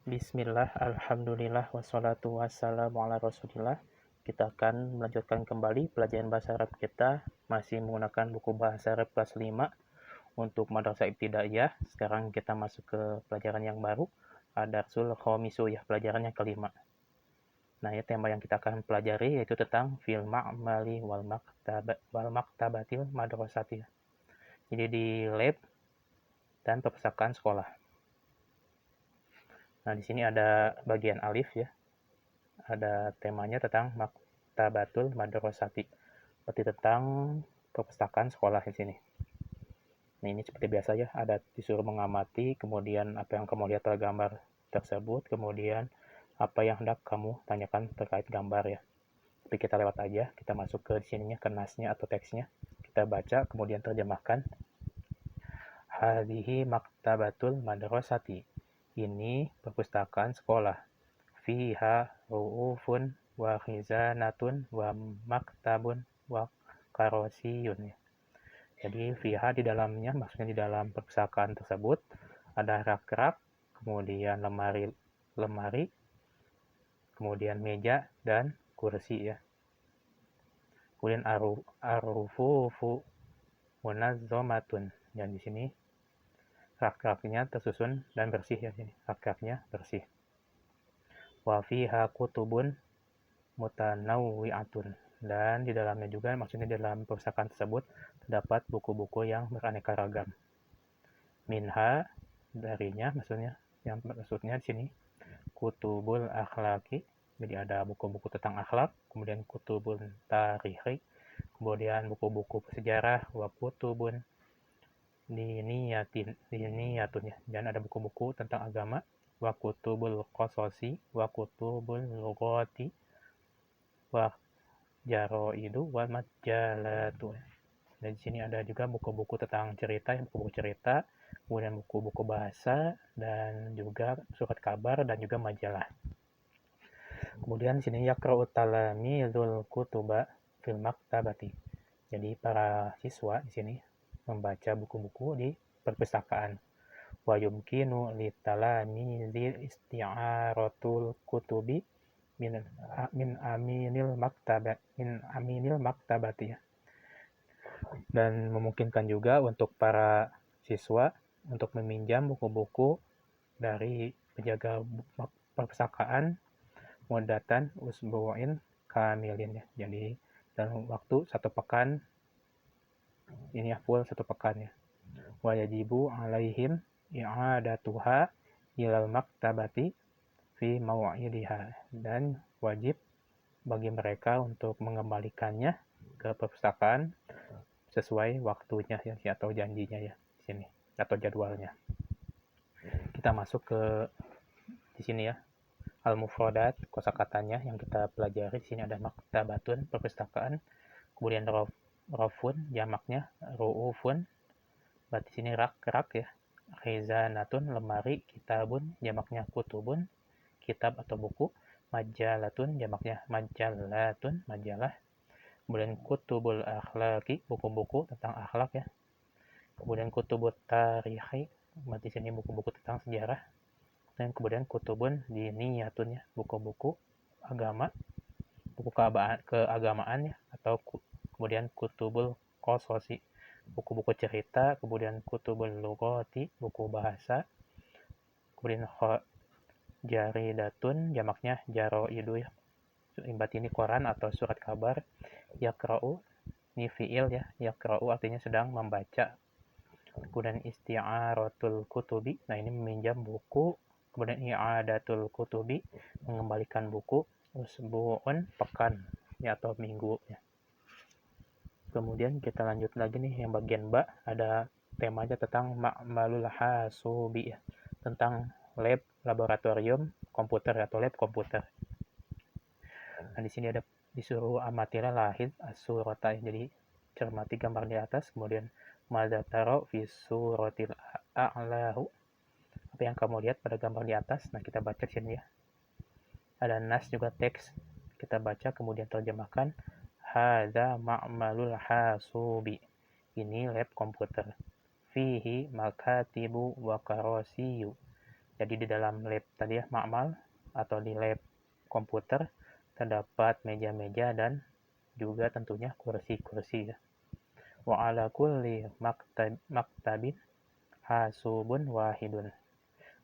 Bismillah, alhamdulillah, wassalatu wassalamu ala rasulillah. Kita akan melanjutkan kembali pelajaran bahasa Arab kita, masih menggunakan buku bahasa Arab kelas 5 untuk Madrasah Ibtidaiyah. Sekarang kita masuk ke pelajaran yang baru, Ad-Darsul Khamisu, ya, pelajaran yang kelima. Nah, ya, tema yang kita akan pelajari yaitu tentang fil ma'mali wal maktabatil madrasati. Jadi di lab dan perpustakaan sekolah. Nah, di sini ada bagian alif, ya. Ada temanya tentang maktabatul madrasati, berarti tentang perpustakaan sekolah di sini. Nah, ini seperti biasa, ya, ada disuruh mengamati, kemudian apa yang kamu lihat pada gambar tersebut, kemudian apa yang hendak kamu tanyakan terkait gambar, ya. Tapi kita lewat aja, kita masuk ke sininya, ke nasnya atau teksnya, kita baca, kemudian terjemahkan. Hadhihi maktabatul madrasati, ini perpustakaan sekolah. Fiha ru'ufun wa khizanatun wa maktabun wa karosiyun. Jadi fiha di dalamnya, maksudnya di dalam perpustakaan tersebut ada rak-rak, kemudian lemari, kemudian meja dan kursi, ya. Kemudian arufufu munazzamatun. Dan di sini rak-raknya tersusun dan bersih, ya, sini. Rak-raknya bersih. Wa fiha kutubun mutanawwi'atun, dan di dalamnya juga, maksudnya di dalam perpustakaan tersebut terdapat buku-buku yang beraneka ragam. Minha, darinya, maksudnya di sini kutubul akhlaki, jadi ada buku-buku tentang akhlak, kemudian kutubun tarikhi, kemudian buku-buku sejarah, wa kutubun diniyatun, ya, dan ada buku-buku tentang agama, wa kutubul qasosi, wa kutubul lughati, wa jaroidu wal majalatu. Dan di sini ada juga buku-buku tentang cerita, buku-buku cerita, kemudian buku-buku bahasa, dan juga surat kabar, dan juga majalah. Kemudian di sini yaqra'u talamizul kutuba fil maktabati. Jadi para siswa di sini membaca buku-buku di perpustakaan. Wa yumkinu litalamizi isti'aratul kutubi min aminil maktabati, ya. Dan memungkinkan juga untuk para siswa untuk meminjam buku-buku dari penjaga perpustakaan mudatan usbu'in kamilin, ya. Jadi dalam waktu 1 pekan, ini, ya, full 1 pekan, ya. Wa yajibu alaihim i'adatuha ilal maktabati fi maw'idiha, dan wajib bagi mereka untuk mengembalikannya ke perpustakaan sesuai waktunya, ya, atau janjinya, ya, di sini, atau jadwalnya. Kita masuk ke di sini, ya, al-mufradat, kosakatanya yang kita pelajari. Di sini ada maktabatun, perpustakaan, kemudian rafun, jamaknya ru'ufun, berarti sini rak-rak, ya. Khizanatun, lemari, kitabun, jamaknya kutubun, kitab atau buku, majalatun, jamaknya majalatun, majalah. Kemudian kutubul akhlaki, buku-buku tentang akhlak, ya. Kemudian kutubut tarikhi, berarti sini buku-buku tentang sejarah. Dan kemudian kutubun diniyatun, ya, buku-buku agama, buku keagamaan, ya, atau kemudian kutubul qasosi, buku-buku cerita, kemudian kutubul lughati, buku bahasa, kemudian jaridatun, jamaknya jaroidu, ya. Berarti ini koran atau surat kabar. Yaqra'u, ini fi'il, ya. Yaqra'u artinya sedang membaca. Kemudian isti'aratul kutubi, nah ini meminjam buku. Kemudian i'adatul kutubi, mengembalikan buku. Usbu'un, pekan, ya, atau minggu, ya. Kemudian kita lanjut lagi nih, yang bagian ba, ada temanya tentang ma'malul hasubi, ya, tentang lab, laboratorium komputer atau lab komputer. Nah, di sini ada disuruh amatilah lahid as-surata, jadi cermati gambar di atas, kemudian madza taro fi suratil a'lahu, apa yang kamu lihat pada gambar di atas. Nah, kita baca sini, ya. Ada nas juga teks, kita baca kemudian terjemahkan. Hadza ma'malul hasubi, ini lab komputer. Fihi makatibu wa karosiyu, Jadi di dalam lab tadi ya, ma'mal atau di lab komputer terdapat meja-meja dan juga tentunya kursi-kursi ya. Wa ala kulli maktabin hasubun wahidun.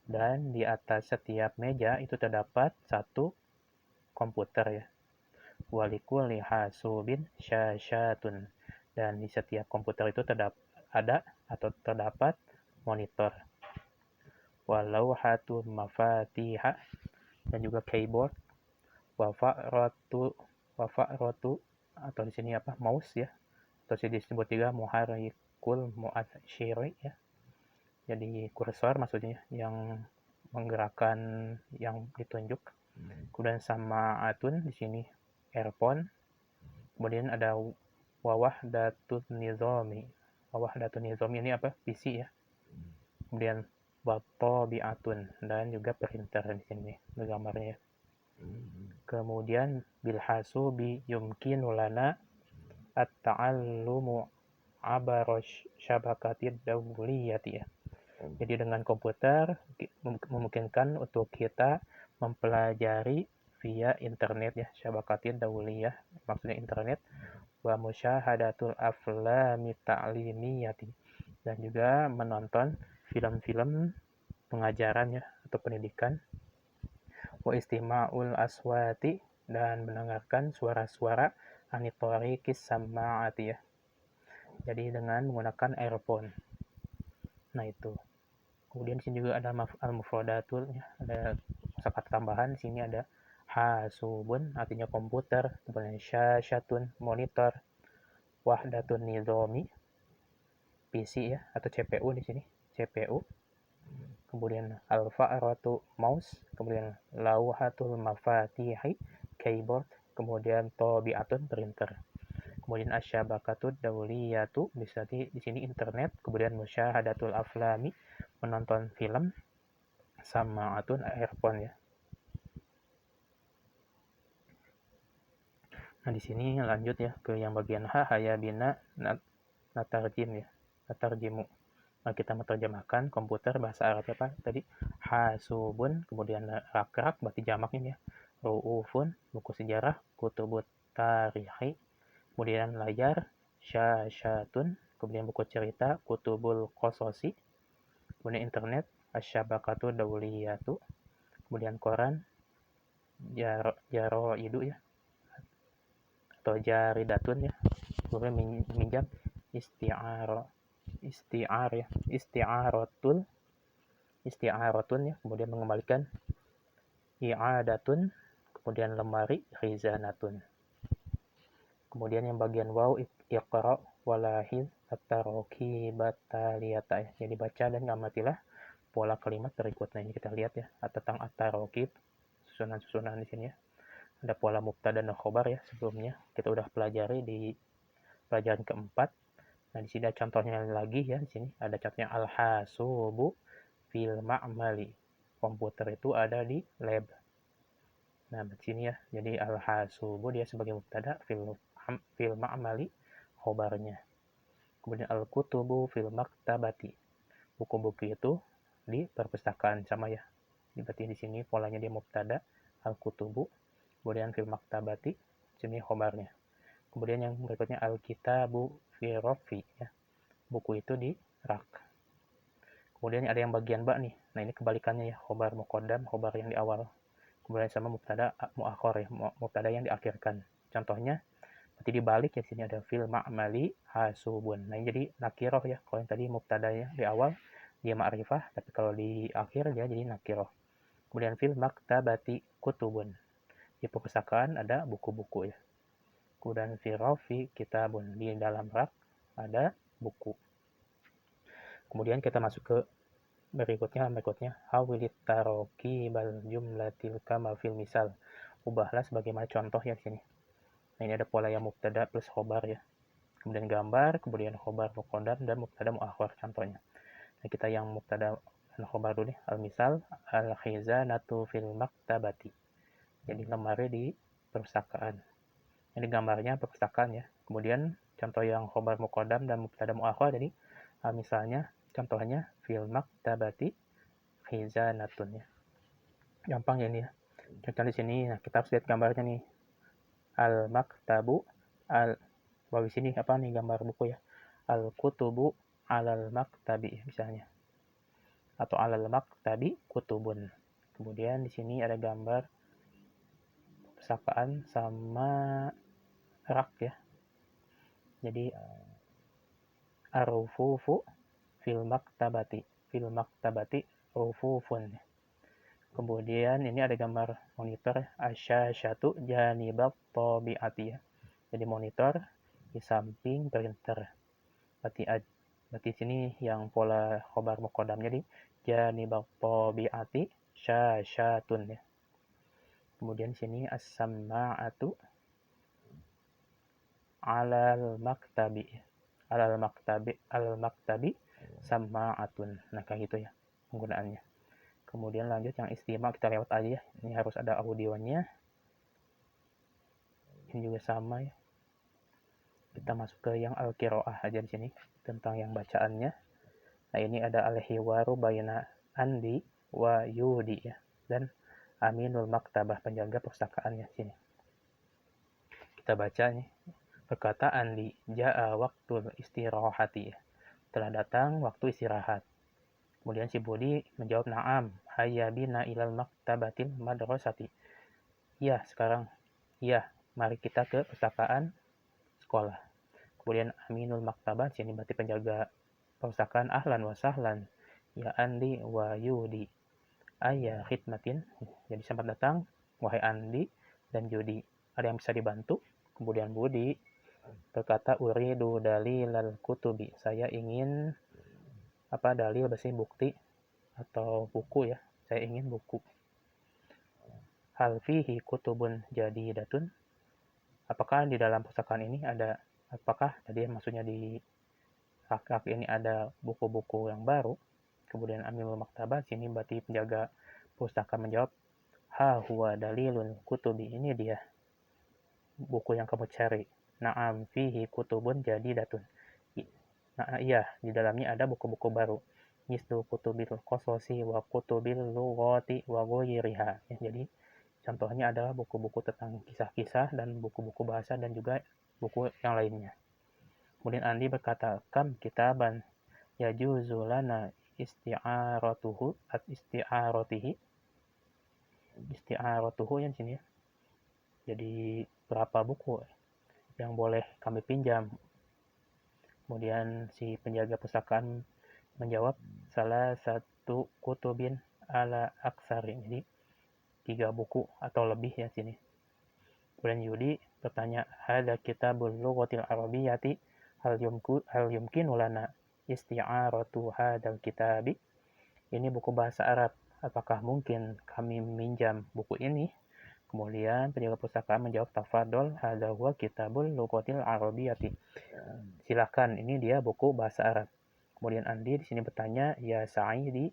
Dan di atas setiap meja itu terdapat satu komputer ya. Walikulli hasubin syasyatun. Dan di setiap komputer itu terdapat monitor. Walau hatu mafatiha dan juga keyboard. Wafa'rotu atau di sini apa? Mouse ya. Atau disebut juga muharrikul mu'atsyiri ya. Jadi kursor maksudnya yang menggerakkan yang ditunjuk. Kemudian sama atun di sini earphone. Kemudian ada wahdatun nizami. Wahdatun nizami ini apa? PC ya. Kemudian watobi'atun dan juga printer di sini gambarnya. Kemudian bilhasubi yumkinu lana at-ta'allumu abarosh syabakatid dawliyati ya. Jadi dengan komputer memungkinkan untuk kita mempelajari via internet ya, syabakatin dawliyah, maksudnya internet, wa musyahadatul aflami ta'limiyati, dan juga menonton film-film pengajaran ya atau pendidikan, wa istima'ul aswati, dan mendengarkan suara-suara anitorikis sama'ati ya. Jadi dengan menggunakan earphone. Nah itu. Kemudian di sini juga ada al-mufradatul ya, ada kosakata tambahan. Di sini ada hasubun artinya komputer, kemudian syasyatun monitor, wahdatun nizami PC ya atau CPU di sini, CPU. Kemudian al-fa'ratu mouse, kemudian lauhatul mafatihi keyboard, kemudian tobi'atun printer. Kemudian asyabakatud dawliyatu bisa di sini internet, kemudian musyahadatul aflami menonton film, sama atun earphone ya. Nah di sini lanjut ya ke yang bagian haya bina natarjim ya, natarjimu. Nah kita menerjemahkan komputer bahasa Arab apa tadi? Hasubun, kemudian rakrak berarti jamaknya ya. Ru'ufun buku sejarah, kutubut tarihi, kemudian layar, syasyatun, kemudian buku cerita, kutubul qososi, kemudian internet, asyabakatu dawliyatu, kemudian koran, jaro idu ya, atau jaridatun ya, kemudian minjam, isti'ar ya, isti'aratun ya, kemudian mengembalikan, i'adatun, kemudian lemari, khizanatun. Kemudian yang bagian waw, iqra walahil at-taroki bataliyata ya. Jadi baca dan ngamatilah pola kalimat berikutnya. Ini kita lihat ya, tentang at-tarokib, susunan-susunan di sini ya. Ada pola mubtada dan khobar ya, sebelumnya kita udah pelajari di pelajaran keempat. Nah di sini ada contohnya lagi ya, di sini ada contohnya al-hasubu fil ma'mali. Komputer itu ada di lab. Nah di sini ya, jadi al-hasubu dia sebagai mubtada, fil ma'mali khobarnya. Kemudian al-kutubu fil maktabati. Buku-buku itu di perpustakaan, sama ya. Berarti di sini polanya dia mubtada, al-kutubu, kemudian fil maktabati, sini khobarnya. Kemudian yang berikutnya al-kitabu fi rafi ya. Buku itu di rak. Kemudian ada yang bagian ba nih. Nah, ini kebalikannya ya, khobar muqaddam, khobar yang di awal. Kemudian sama mubtada muakhir ya, mubtada yang diakhirkan. Contohnya berarti dibalik ya, sini ada fil ma'mali hasubun. Nah, ini jadi nakiroh ya. Kalau yang tadi mubtadanya di awal dia ma'rifah, tapi kalau di akhir dia jadi nakiroh. Kemudian fil maktabati kutubun. Di perpustakaan ada buku-buku ya. Kemudian fil rafi kitabun, di dalam rak ada buku. Kemudian kita masuk ke berikutnya hawilit taroki bal jumlatil kama fil misal. Ubahlah sebagaimana contoh ya di sini. Nah, ini ada pola yang mubtada plus khobar ya. Kemudian gambar, kemudian khobar muqaddam dan mubtada muakhir contohnya. Nah, kita yang mubtada dan khobar dulu nih. Al-misal al-khizanatu fil maktabati. Jadi lemari di perpustakaan. Ini gambarnya perpustakaan ya. Kemudian contoh yang khobar muqaddam dan mubtada muakhir, jadi misalnya contohnya fil maktabati khizanatun ya. Gampang ya ini ya. Contoh di sini, nah kita harus lihat gambarnya nih. Al-maktabu, bawah sini apa nih gambar buku ya. Al-kutubu alal maktabi misalnya. Atau alal maktabi kutubun. Kemudian di sini ada gambar perpustakaan sama rak ya. Jadi ar-rufufu fil maktabati rufufun. Kemudian ini ada gambar monitor asyashatu janibab tabi'ati ya. Jadi monitor di samping printer. Berarti sini yang pola khobar muqaddamnya di janibab tabi'ati syashatun ya. Kemudian sini as-samma'atu alal maktabi samma'atun. Nah kayak gitu ya penggunaannya. Kemudian lanjut yang istimewa kita lewat aja ya. Ini harus ada audionya. Ini juga sama ya. Kita masuk ke yang al-qiraah aja di sini tentang yang bacaannya. Nah, ini ada al-hiwaru baina Andi wa Yudi ya dan Aminul Maktabah penjaga perpustakaannya sini. Kita baca nih. Berkata Andi, ja'a waktu istirahati ya. Telah datang waktu istirahat. Kemudian si Budi menjawab na'am, hayya bina ilal maktabatil madrasati. Iya, sekarang. Iya, mari kita ke perpustakaan sekolah. Kemudian Aminul Maktabah, sini berarti penjaga perpustakaan ahlan wa sahlan. Ya Andi wa Yudi. Ayya khidmatin. Jadi selamat datang, wahai Andi dan Yudi. Ada yang bisa dibantu? Kemudian Budi berkata uridu dalilal kutubi. Saya ingin dalil berarti bukti atau buku ya. Saya ingin buku. Hal fihi kutubun jadidatun. Apakah di dalam perpustakaan ini ada, apakah tadi maksudnya di rak-rak ini ada buku-buku yang baru? Kemudian Aminul Maktabah sini berarti penjaga pustaka menjawab, ha huwa dalilul kutubi. Ini dia buku yang kamu cari. Na'am fihi kutubun jadidatun. Nah, iya, di dalamnya ada buku-buku baru. Mislu kutubil qasosi wa kutubil lughati wa ghairiha. Ya, jadi contohnya adalah buku-buku tentang kisah-kisah dan buku-buku bahasa dan juga buku yang lainnya. Kemudian Andi berkata, kam kitaban yajuzu lana isti'aratuhu yang sini ya. Jadi berapa buku yang boleh kami pinjam? Kemudian si penjaga perpustakaan menjawab salah satu kutubin ala aksari. Jadi 3 buku atau lebih ya sini. Kemudian Yudi bertanya, hadza kitabul lughatil arabiyyati hal yumkinu lana isti'aratu hadzal kitabi. Ini buku bahasa Arab. Apakah mungkin kami meminjam buku ini? Kemudian penjaga perpustakaan menjawab tafadhol hadza huwa kitabul lughatil arabiyyati. Silakan, ini dia buku bahasa Arab. Kemudian Andi di sini bertanya, ya Sa'idi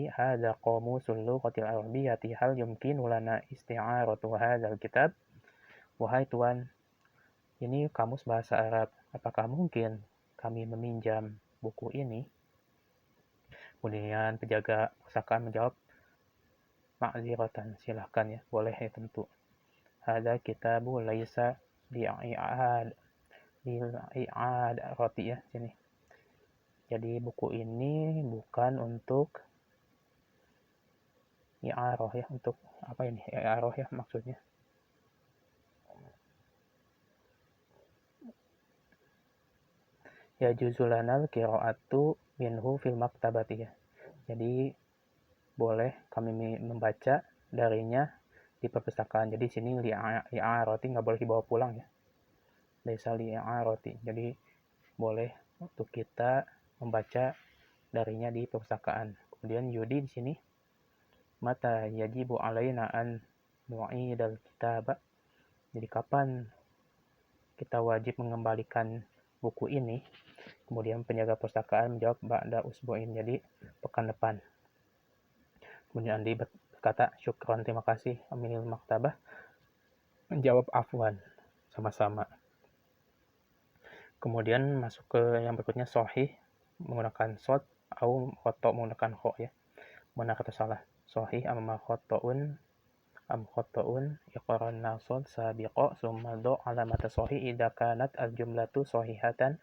hadza qamusul lughatil arabiyyati hal yumkinu lana isti'aratu hadzal kitab. Wahai tuan, ini kamus bahasa Arab. Apakah mungkin kami meminjam buku ini? Kemudian penjaga perpustakaan menjawab, ma'ziratan, silahkan ya, boleh ya tentu. Hadza kitabu laisa roti ya sini. Jadi buku ini bukan untuk i'arah ya, untuk apa ini? I'arah ya maksudnya. Ya juzulanal qira'atu minhu fil maktabati ya. Jadi boleh kami membaca darinya di perpustakaan. Jadi sini li'arati nggak boleh dibawa pulang ya. Laisa li'arati. Jadi boleh untuk kita membaca darinya di perpustakaan. Kemudian Yudi di sini mata yajibu alaina an nu'idal kitaba. Jadi kapan kita wajib mengembalikan buku ini? Kemudian penjaga perpustakaan menjawab ba'da usbu'in. Jadi pekan depan. Kemudian Andi berkata syukron, terima kasih. Aminul Maktabah menjawab afwan, sama-sama. Kemudian masuk ke yang berikutnya sahih menggunakan shot atau koto menggunakan kho ya. benar atau salah. Sahih amma khotoun am khotoun iqran nasod sabiqo summa do alamata sahih idza kanat al-jumlatu sahihatan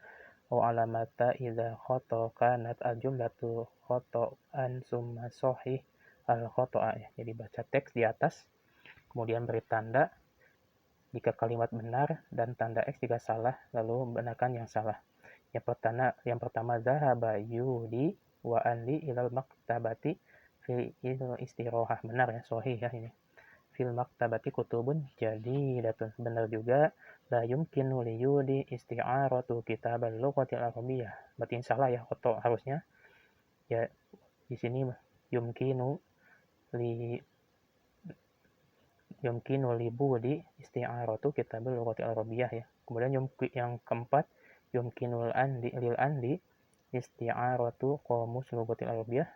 wa alamata idza khoto kanat al-jumlatu khotoan summa sahih al-khoto'a. Jadi baca teks di atas, kemudian beri tanda jika kalimat benar dan tanda X jika salah, lalu benarkan yang salah. Yang pertama zahaba yudi wa anli ilal maktabati fil istirohah. Benar ya, sahih ya ini. Fil maktabati kutubun jadidatun. Benar juga. La yumkinu li yudi isti'aratu kitabal lughati al-arabiyyah. Berarti ini salah ya, koto harusnya. Ya di sini yumkinu li budi isti'aratu kitabal lughati al-arabiyyah ya. Kemudian yang keempat yumkinul andi lil andi isti'aratu qamus lughatil arabiyyah.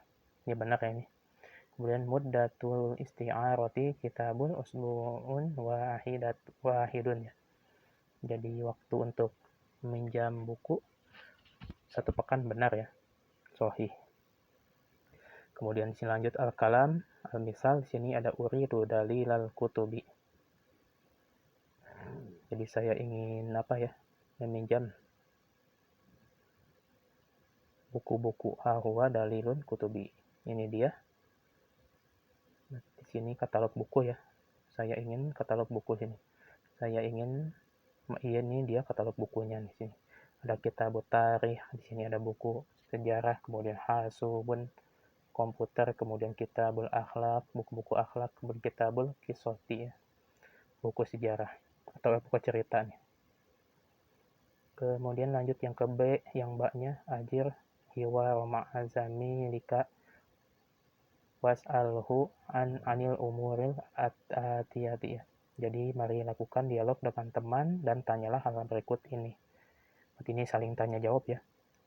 Ini benar ya ini. Kemudian muddatul isti'arati kitabul usbu'un wahidun ya. Jadi waktu untuk meminjam buku 1 pekan, benar ya. Sahih. Kemudian di sini lanjut al-kalam, al-misal di sini ada uridu dalilal kutubi. Jadi saya ingin meminjam buku-buku hawa dalilun kutubi. Ini dia. Di sini katalog buku ya. Saya ingin katalog buku sini. Ini dia katalog bukunya di sini. Ada kitabut tarikh, di sini ada buku sejarah, kemudian hasubun komputer, kemudian kitabul akhlak, buku-buku akhlak, kemudian kitabul qisoti ya. Buku sejarah atau buku cerita nih. Kemudian lanjut yang ke B, yang baknya ajir hiwa ma'azami lika was'alhu anil umuril atiyati ya. Jadi mari lakukan dialog dengan teman dan tanyalah hal berikut ini. Berarti ini saling tanya jawab ya.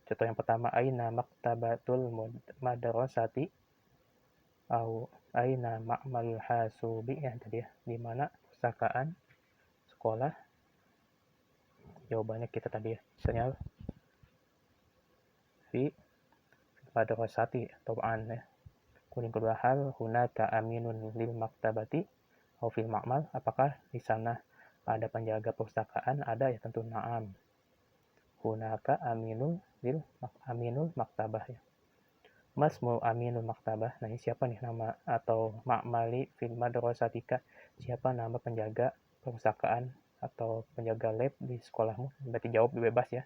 Contoh yang pertama, aina maktabatul madrasati au aina ma'mal hasubi ya tadi ya. Di mana pustakaan sekolah? Jawabannya kita tadi ya. Misalnya fi madrasati atau an ya. Kemudian kedua hal, hunaka aminun lil maktabati atau fil ma'mal, apakah di sana ada penjaga perpustakaan? Ada ya, tentu na'am. Hunaka aminul maktabah ya. Masmul aminul maktabah. Nah, ini siapa nih nama atau ma'mali fil madrasatika? Siapa nama penjaga perpustakaan atau penjaga lab di sekolahmu? Berarti jawab bebas ya.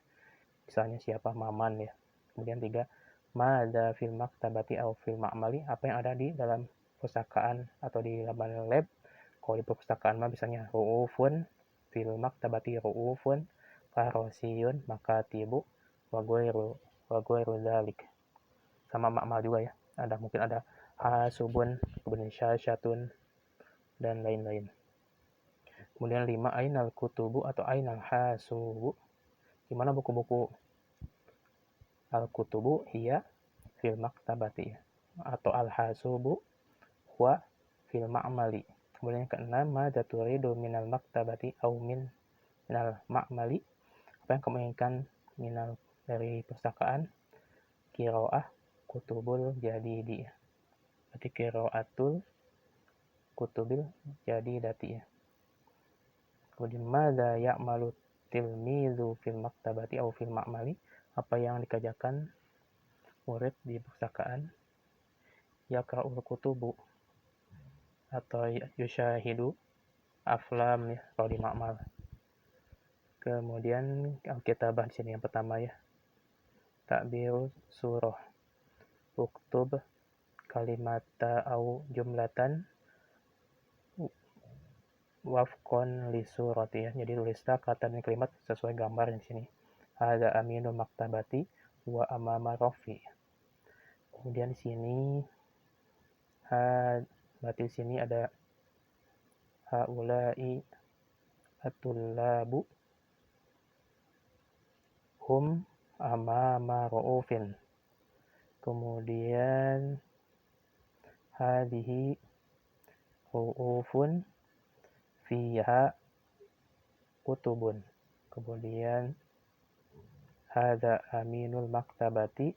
Misalnya siapa? Maman ya. Kemudian 3, mada fil maktabati atau fil ma'mali, apa yang ada di dalam perpustakaan atau di dalam lab. Kalau di perpustakaan mah misalnya ru'ufun fil maktabati ru'ufun farosiyun makatibu wagoiru dzalik. Sama ma'mal juga ya. Mungkin ada hasubun, kemudian syasyatun dan lain-lain. Kemudian 5, ainal kutubu atau ainal hasubu. Di mana buku-buku? Al-kutubu hiya fil maktabati atau al-hasubu huwa fil ma'mali. Kemudian yang ke-6, madza turidu minal maktabati au minal ma'mali? Apa yang kamu inginkan dari perpustakaan? Qiraah kutubul jadidi. Berarti qiraatul kutubil jadidati ya. Kemudian madza ya'malu tilmizu fil maktabati au fil ma'mali? Apa yang dikerjakan murid di perpustakaan? Yaqra'ul kutubu atau yushahidu aflam ya kalau di ma'mal. Kemudian alkitabah di sini yang pertama ya. Ta'biru surah. Uktub kalimata au jumlatan wafqan li surati ya. Jadi tulislah kata dan kalimat sesuai gambar di sini. Ada aminu maktabati wa amama rafi. Kemudian di sini berarti di sini ada haulai atullabu hum amama ra'ufin. Kemudian hadihi ru'ufun fiha kutubun. Kemudian hadza aminul maktabati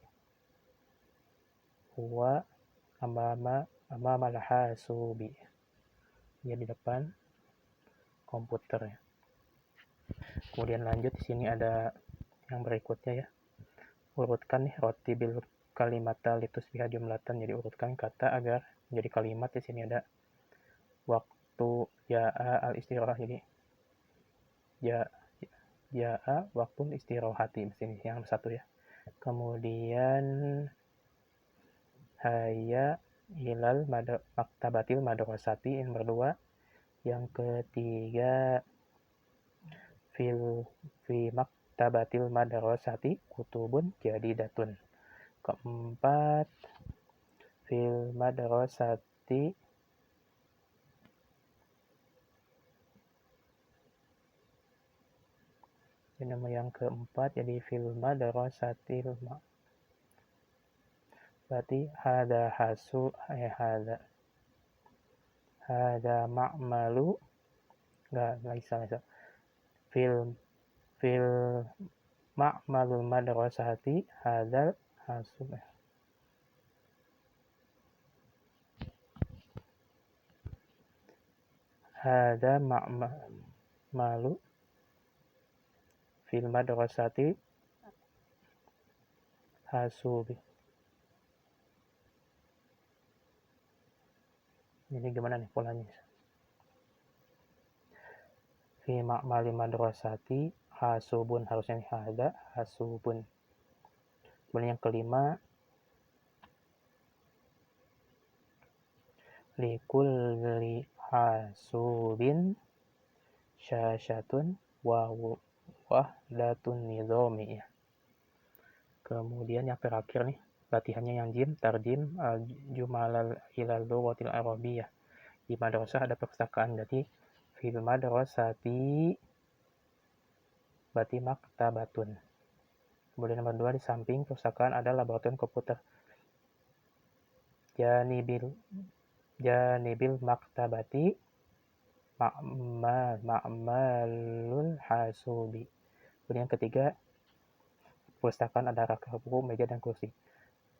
huwa amama al-hasubi. Dia di depan komputer ya. Kemudian lanjut, di sini ada yang berikutnya ya. Urutkan nih roti bil kalimata litusbiha jumlatan. Jadi urutkan kata agar menjadi kalimat. Di sini ada waktu ja'a al-istirahah. Jadi ja'a waktu istirahati. Di sini yang satu ya. Kemudian hayya ilal maktabatil madrasati yang berdua. Yang ketiga fi maktabatil madrasati kutubun jadidatun. Keempat fil madrasati ini nama yang keempat, jadi fil madrasatil berarti hada hasu hada ma'malu enggak salah fil ma'malul madrasati hadal hasub hada ma'malu fil madrasati hasubi. Ini gimana nih polanya? Fi ma'mali madrasati hasubun, harusnya hada hasubun. Kemudian yang kelima likulli hasubin syasyatun wa wahdatun nizami ya. Kemudian yang terakhir nih latihannya yang jim tarjim jumalal ilal lughatil arabiyyah. Di madrasah ada perpustakaan, jadi fil madrasati berarti maktabatun. Kemudian nomor 2 di samping perpustakaan ada laboratorium komputer. Janibil maktabati ma'malul hasubi. Kemudian yang ketiga perpustakaan ada rak buku, meja dan kursi.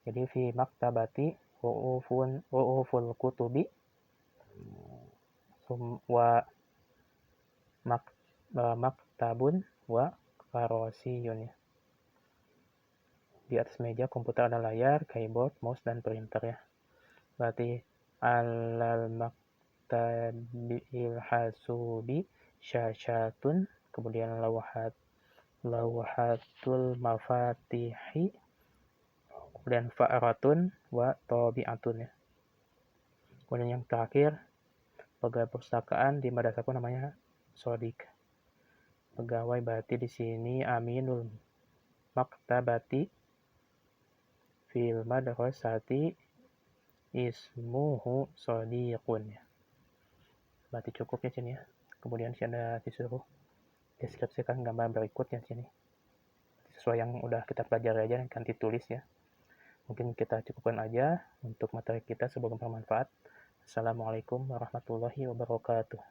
Jadi fi maktabati ru'uful kutubi wa maktabun wa karosiyun ya. Di atas meja komputer ada layar, keyboard, mouse dan printer ya. Berarti alal maktabil hasubi syasyatun, kemudian lawhatul mafatihi, kemudian fa'ratun wa tabi'atun ya. Kemudian yang terakhir pegawai perpustakaan di madrasahku namanya Sodik. Pegawai berarti di sini aminul maktabati fil madrasati ismuhu Sodiqun ya. Berarti cukupnya sini ya. Kemudian sini ada disuruh deskripsikan gambar berikutnya sini. Sesuai yang udah kita pelajari aja, nanti tulis ya. Mungkin kita cukupkan aja untuk materi kita, semoga bermanfaat. Assalamualaikum warahmatullahi wabarakatuh.